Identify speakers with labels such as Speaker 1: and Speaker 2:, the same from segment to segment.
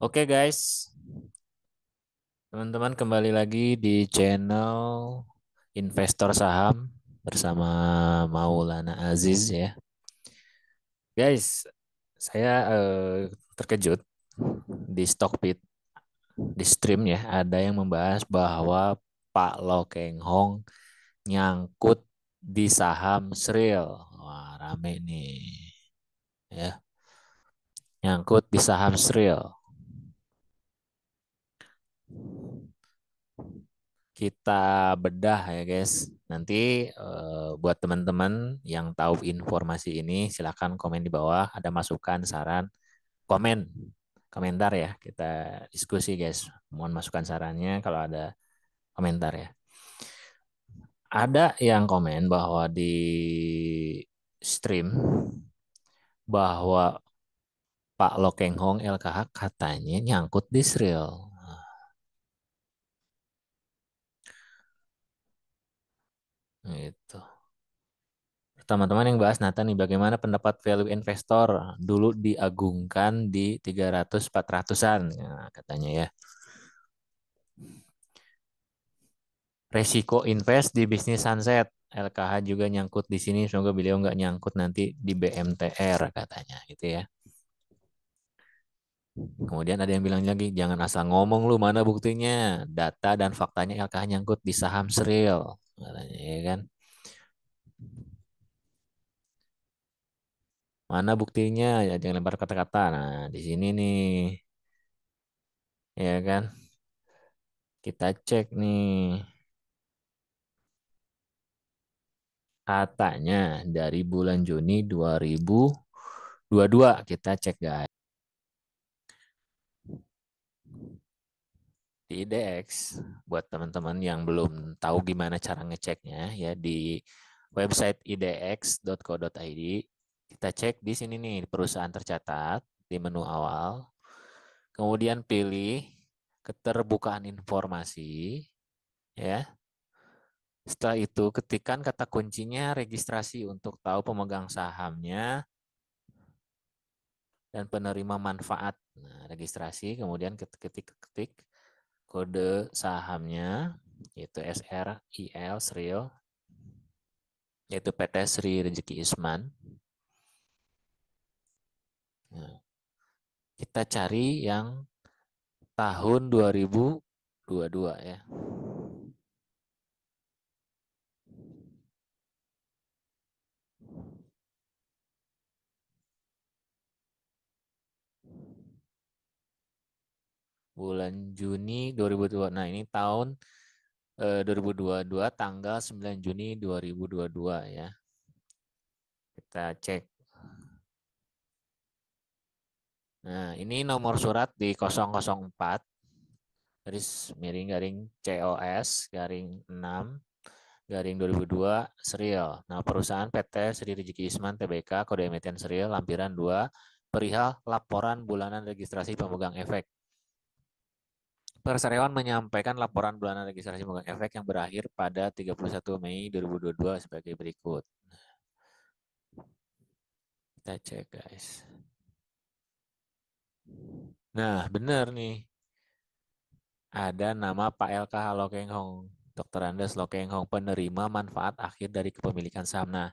Speaker 1: Oke guys, teman-teman kembali lagi di channel Investor Saham bersama Maulana Aziz ya. Guys, saya terkejut di Stockbit di stream ya ada yang membahas bahwa Pak Lo Keng Hong nyangkut di saham Sril. Wah, rame nih ya, nyangkut di saham Sril. Kita bedah ya guys. Nanti buat teman-teman yang tahu informasi ini silakan komen di bawah, ada masukan, saran, komen, komentar ya. Kita diskusi guys. Mohon masukan sarannya kalau ada komentar ya. Ada yang komen bahwa di stream bahwa Pak Lokeng Hong LKH katanya nyangkut di Sril. Nah, itu. Teman-teman yang bahas Nathan nih, bagaimana pendapat value investor dulu diagungkan di 300-400-an nah, katanya ya. Resiko invest di bisnis sunset. LKH juga nyangkut di sini, semoga beliau nggak nyangkut nanti di BMTR katanya gitu ya. Kemudian ada yang bilang lagi, jangan asal ngomong lu, mana buktinya? Data dan faktanya LKH nyangkut di saham Sril katanya ya kan. Mana buktinya? Ya, jangan lempar kata-kata. Nah, di sini nih ya kan. Kita cek nih. Katanya dari bulan Juni 2022 kita cek guys di IDX buat teman-teman yang belum tahu gimana cara ngeceknya ya di website idx.co.id kita cek di sini nih perusahaan tercatat di menu awal kemudian pilih keterbukaan informasi ya. Setelah itu ketikkan kata kuncinya registrasi untuk tahu pemegang sahamnya dan penerima manfaat. Nah, registrasi, kemudian ketik kode sahamnya, yaitu SRIL, SRIL, yaitu PT Sri Rezeki Isman. Nah, kita cari yang tahun 2022 ya. Bulan Juni 2022. Nah, ini tahun 2022 tanggal 9 Juni 2022 ya. Kita cek. Nah, ini nomor surat di 004 garis miring garing COS garing 6 garing 2002 serial. Nah, perusahaan PT Sri Rezeki Isman Tbk kode emiten serial lampiran 2 perihal laporan bulanan registrasi pemegang efek. Perseroan menyampaikan laporan bulanan registrasi pemegang efek yang berakhir pada 31 Mei 2022 sebagai berikut. Kita cek guys. Nah, benar nih. Ada nama Pak LKH Lokeng Hong. Dr. Andes Lokeng Hong penerima manfaat akhir dari kepemilikan saham. Nah,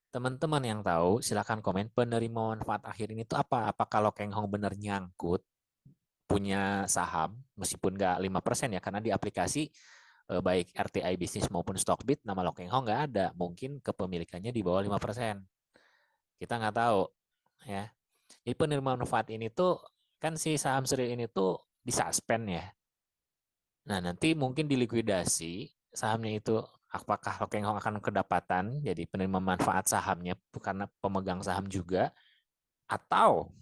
Speaker 1: teman-teman yang tahu, silakan komen penerima manfaat akhir ini tuh apa? Apakah Lokeng Hong benar nyangkut punya saham meskipun nggak 5% ya karena di aplikasi baik RTI bisnis maupun Stockbit nama Lokeng Hong nggak ada. Mungkin kepemilikannya di bawah 5%. Kita nggak tahu ya. Jadi penerima manfaat ini tuh kan si saham seri ini tuh disuspend ya. Nah, nanti mungkin dilikuidasi sahamnya itu apakah Lokeng Hong akan kedapatan jadi penerima manfaat sahamnya karena pemegang saham juga atau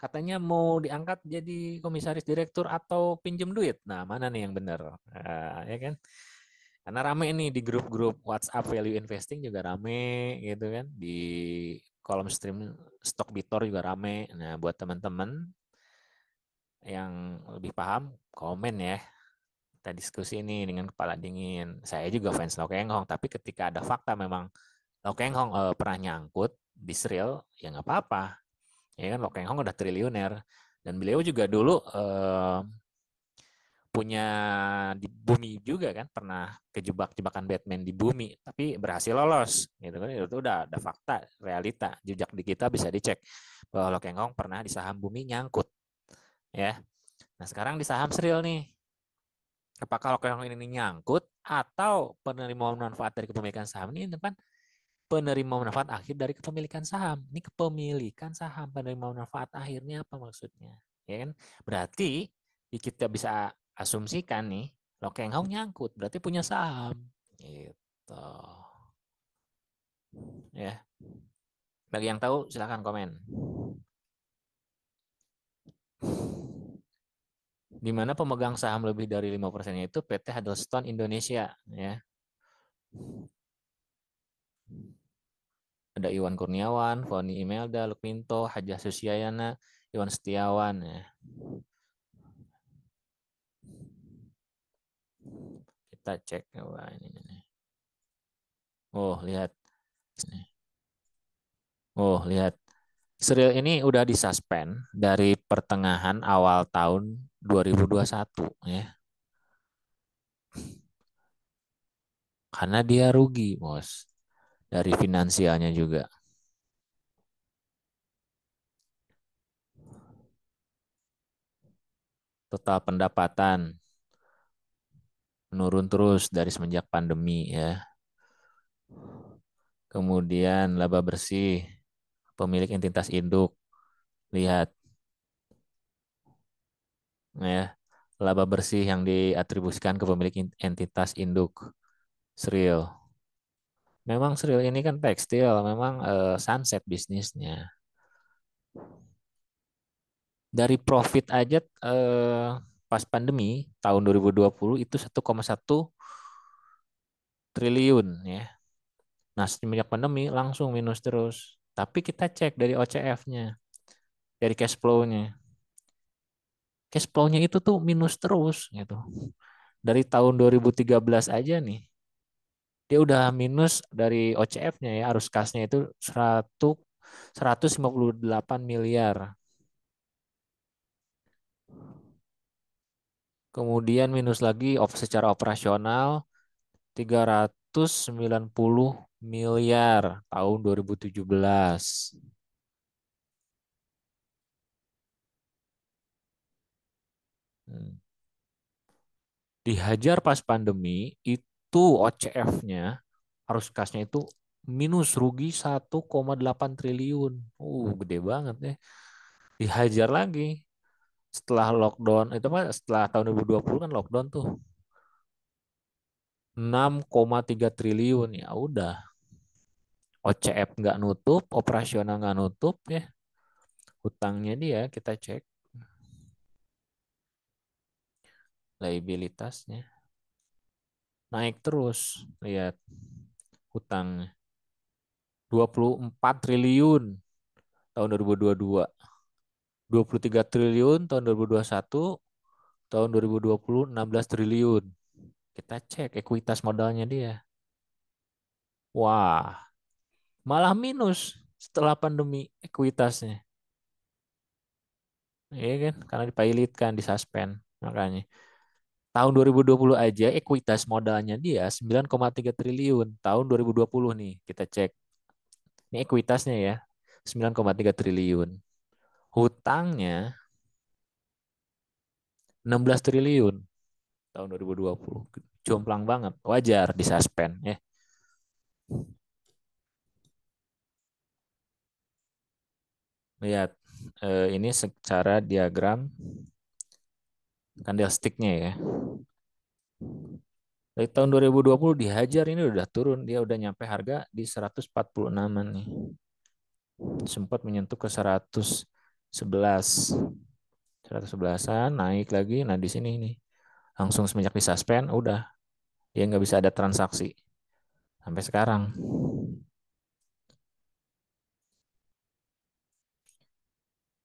Speaker 1: katanya mau diangkat jadi komisaris direktur atau pinjem duit. Nah, mana nih yang benar? Ya kan? Karena rame nih di grup-grup WhatsApp value investing juga rame gitu kan. Di kolom stream Stockbitor juga rame. Nah, buat teman-teman yang lebih paham, komen ya. Kita diskusi ini dengan kepala dingin. Saya juga fans Lau Keng Hong, tapi ketika ada fakta memang Lau Keng Hong pernah nyangkut di Sril, ya nggak apa-apa. Ya kan Lau Keng Hong udah triliuner. Dan beliau juga dulu punya di bumi juga kan, pernah kejebak jebakan Batman di bumi, tapi berhasil lolos gitu kan. Itu udah ada fakta, realita, jejak di kita bisa dicek bahwa Lo Keng Hong pernah di saham bumi nyangkut ya. Nah sekarang di saham Sril nih, apakah Lo Keng Hong ini nyangkut atau penerima manfaat dari kepemilikan saham ini depan penerima manfaat akhir dari kepemilikan saham. Ini kepemilikan saham, penerima manfaat akhirnya apa maksudnya? Ya kan? Berarti kita bisa asumsikan nih, Lo Keng Hong nyangkut, berarti punya saham. Gitu. Ya. Bagi yang tahu silahkan komen. Di mana pemegang saham lebih dari 5%-nya itu PT Huddlestone Indonesia ya. Ada Iwan Kurniawan, Foni Imelda, Lukminto, Hajah Susyayana, Iwan Setiawan ya. Kita cek. Wah, ini. Oh, lihat. Oh, lihat. Serial ini udah disuspend dari pertengahan awal tahun 2021 ya. Karena dia rugi, Bos. Dari finansialnya juga. Total pendapatan menurun terus dari semenjak pandemi ya. Kemudian laba bersih pemilik entitas induk. Lihat ya. Laba bersih yang diatribusikan ke pemilik entitas induk. Serial. Memang Sril ini kan tekstil, memang sunset bisnisnya. Dari profit aja pas pandemi tahun 2020 itu 1,1 triliun ya. Nah, semenjak pandemi langsung minus terus. Tapi kita cek dari OCF-nya, dari cash flow-nya. Cash flow-nya itu tuh minus terus gitu. Dari tahun 2013 aja nih. Dia udah minus dari OCF-nya ya, arus kasnya itu 158 miliar. Kemudian minus lagi secara operasional 390 miliar tahun 2017. Hmm. Dihajar pas pandemi itu OCF-nya arus kasnya itu minus rugi 1,8 triliun. Gede banget ya. Dihajar lagi setelah lockdown itu mah setelah tahun 2020 kan lockdown tuh 6,3 triliun ya udah OCF nggak nutup, operasional nggak nutup ya. Hutangnya dia kita cek liabilitasnya naik terus. Lihat hutang 24 triliun tahun 2022, 23 triliun tahun 2021, tahun 2020 16 triliun. Kita cek ekuitas modalnya dia. Wah, malah minus setelah pandemi ekuitasnya. Iya kan? Karena dipilotkan, disuspend. Makanya tahun 2020 aja ekuitas modalnya dia 9,3 triliun. Tahun 2020 nih kita cek. Ini ekuitasnya ya, 9,3 triliun. Hutangnya 16 triliun tahun 2020. Jomplang banget. Wajar disuspend ya. Lihat ini secara diagram candlestick-nya ya. Dari tahun 2020 dihajar ini udah turun, dia udah nyampe harga di 146-an nih. Sempat menyentuh ke 111. 111-an naik lagi. Nah, di sini nih langsung semenjak disuspend udah dia nggak bisa ada transaksi sampai sekarang.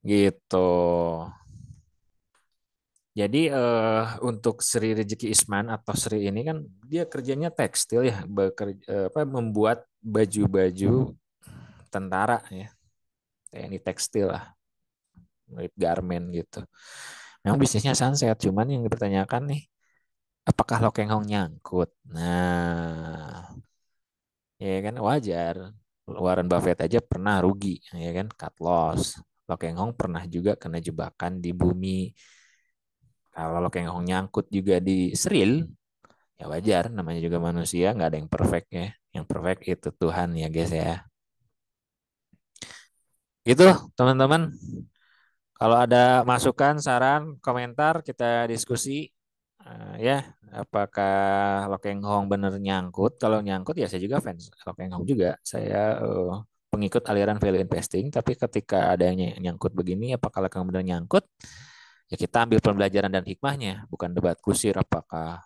Speaker 1: Gitu. Jadi untuk Sri Rezeki Isman atau Sri ini kan dia kerjanya tekstil ya, apa, membuat baju-baju tentara ya, TNI tekstil lah. mirip garment gitu. Memang bisnisnya sunset, cuman yang dipertanyakan nih, apakah Lo Keng Hong nyangkut? Nah, ya kan wajar. Warren Buffett aja pernah rugi, ya kan, cut loss. Lo Keng Hong pernah juga kena jebakan di bumi. Kalau Lo Keng Hong nyangkut juga di Sril, ya wajar, namanya juga manusia, nggak ada yang perfect ya. Yang perfect itu Tuhan ya guys ya. Gitu teman-teman. Kalau ada masukan, saran, komentar, kita diskusi. Ya, apakah Lokeng Hong bener nyangkut? Kalau nyangkut ya saya juga fans Lokeng Hong juga. Saya pengikut aliran value investing. Tapi ketika ada yang nyangkut begini, apakah Lokeng Hong bener nyangkut? Ya kita ambil pembelajaran dan hikmahnya, bukan debat kusir. Apakah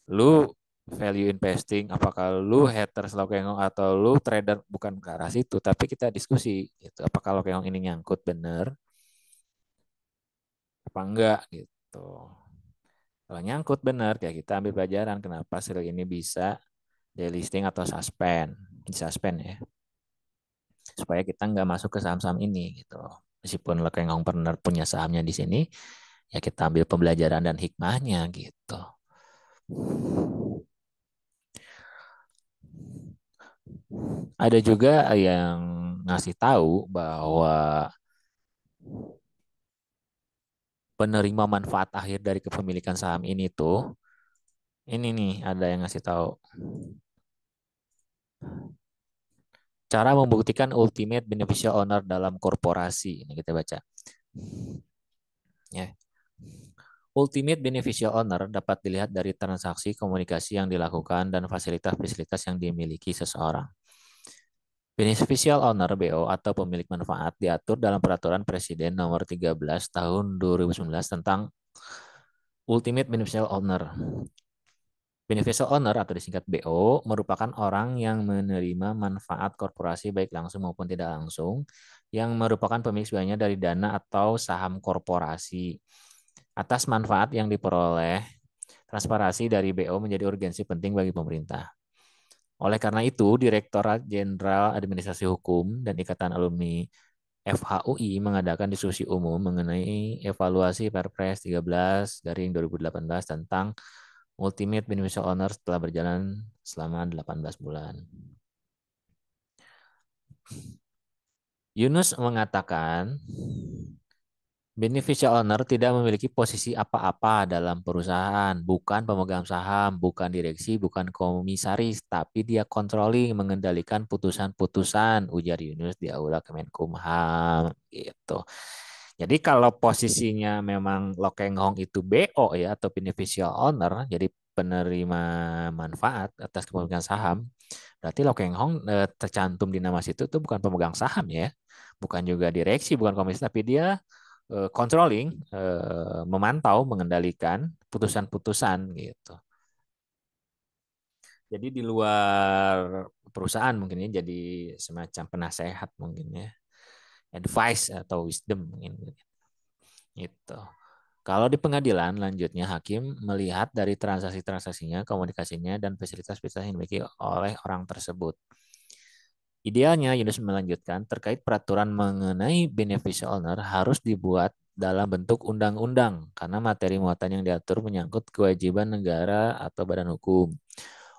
Speaker 1: lu value investing, apakah lu haters Lokeng Hong atau lu trader, bukan ke arah situ. Tapi kita diskusi, gitu. Apakah Lokeng Hong ini nyangkut bener? Apa enggak gitu. Kalau nyangkut benar, ya kita ambil pelajaran kenapa sel ini bisa delisting atau suspend, disuspend ya, supaya kita nggak masuk ke saham-saham ini gitu. Meskipun Lekeng Hong pernah punya sahamnya di sini, ya kita ambil pembelajaran dan hikmahnya gitu. Ada juga yang ngasih tahu bahwa penerima manfaat akhir dari kepemilikan saham ini tuh, ini nih ada yang ngasih tahu cara membuktikan ultimate beneficial owner dalam korporasi. Ini kita baca. Ya. Ultimate beneficial owner dapat dilihat dari transaksi komunikasi yang dilakukan dan fasilitas-fasilitas yang dimiliki seseorang. Beneficial owner BO atau pemilik manfaat diatur dalam Peraturan Presiden Nomor 13 Tahun 2019 tentang Ultimate Beneficial Owner. Beneficial owner atau disingkat BO merupakan orang yang menerima manfaat korporasi baik langsung maupun tidak langsung yang merupakan pemilik sebenarnya dari dana atau saham korporasi. Atas manfaat yang diperoleh, transparansi dari BO menjadi urgensi penting bagi pemerintah. Oleh karena itu, Direktorat Jenderal Administrasi Hukum dan Ikatan Alumni FHUI mengadakan diskusi umum mengenai evaluasi Perpres 13 garing 2018 tentang Ultimate Beneficial Owner setelah berjalan selama 18 bulan. Yunus mengatakan, beneficial owner tidak memiliki posisi apa-apa dalam perusahaan, bukan pemegang saham, bukan direksi, bukan komisaris, tapi dia controlling, mengendalikan putusan-putusan, ujar Yunus di Aula Kemenkumham gitu. Jadi kalau posisinya memang Lo Keng Hong itu BO ya atau beneficial owner, jadi penerima manfaat atas kepemilikan saham, berarti Lo Keng Hong tercantum di nama situ itu bukan pemegang saham ya, bukan juga direksi, bukan komisi, tapi dia controlling, memantau, mengendalikan putusan-putusan gitu. Jadi di luar perusahaan mungkin ya, jadi semacam penasehat mungkin ya, advice atau wisdom mungkin gitu. Kalau di pengadilan, lanjutnya hakim melihat dari transaksi-transaksinya, komunikasinya, dan fasilitas-fasilitas yang dimiliki oleh orang tersebut. Idealnya, Yunus melanjutkan, terkait peraturan mengenai beneficial owner harus dibuat dalam bentuk undang-undang karena materi muatan yang diatur menyangkut kewajiban negara atau badan hukum.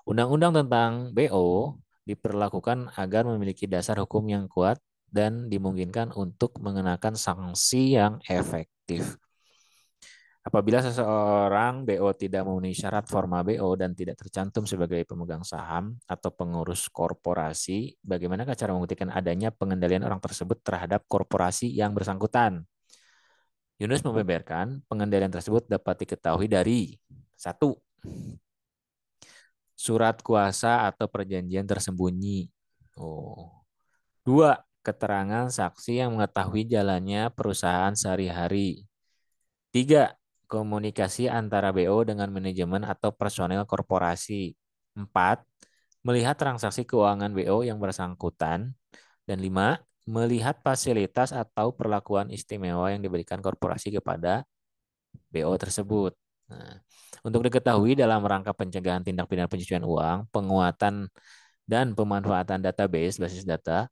Speaker 1: Undang-undang tentang BO diperlakukan agar memiliki dasar hukum yang kuat dan dimungkinkan untuk mengenakan sanksi yang efektif. Apabila seseorang BO tidak memenuhi syarat forma BO dan tidak tercantum sebagai pemegang saham atau pengurus korporasi, bagaimana cara membuktikan adanya pengendalian orang tersebut terhadap korporasi yang bersangkutan? Yunus membeberkan pengendalian tersebut dapat diketahui dari satu, surat kuasa atau perjanjian tersembunyi. Oh. Dua, keterangan saksi yang mengetahui jalannya perusahaan sehari-hari. Tiga, komunikasi antara BO dengan manajemen atau personel korporasi. Empat, melihat transaksi keuangan BO yang bersangkutan. Dan lima, melihat fasilitas atau perlakuan istimewa yang diberikan korporasi kepada BO tersebut. Nah, untuk diketahui dalam rangka pencegahan tindak pidana pencucian uang, penguatan dan pemanfaatan database basis data,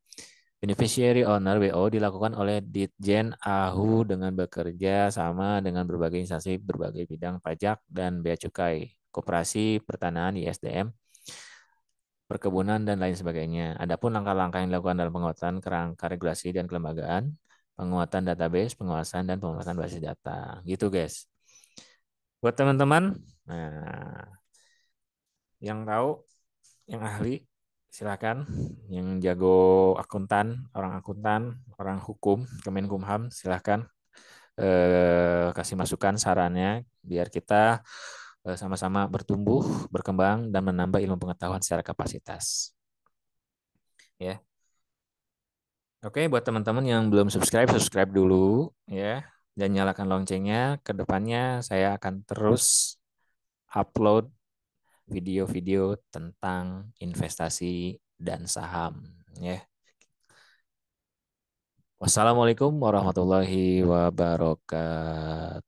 Speaker 1: Beneficiary owner (BO) dilakukan oleh Ditjen AHU dengan bekerja sama dengan berbagai instansi berbagai bidang pajak dan bea cukai, koperasi, pertanahan, ISDM, perkebunan, dan lain sebagainya. Adapun langkah-langkah yang dilakukan dalam penguatan kerangka regulasi dan kelembagaan, penguatan database, pengawasan, dan penguatan basis data. Gitu, guys. Buat teman-teman, nah, yang tahu, yang ahli, silakan. Yang jago akuntan, orang hukum, Kemenkumham, silakan kasih masukan sarannya biar kita sama-sama bertumbuh, berkembang, dan menambah ilmu pengetahuan secara kapasitas. Ya, oke, buat teman-teman yang belum subscribe, subscribe dulu ya, dan nyalakan loncengnya. Kedepannya saya akan terus upload video-video tentang investasi dan saham ya. Wassalamualaikum warahmatullahi wabarakatuh.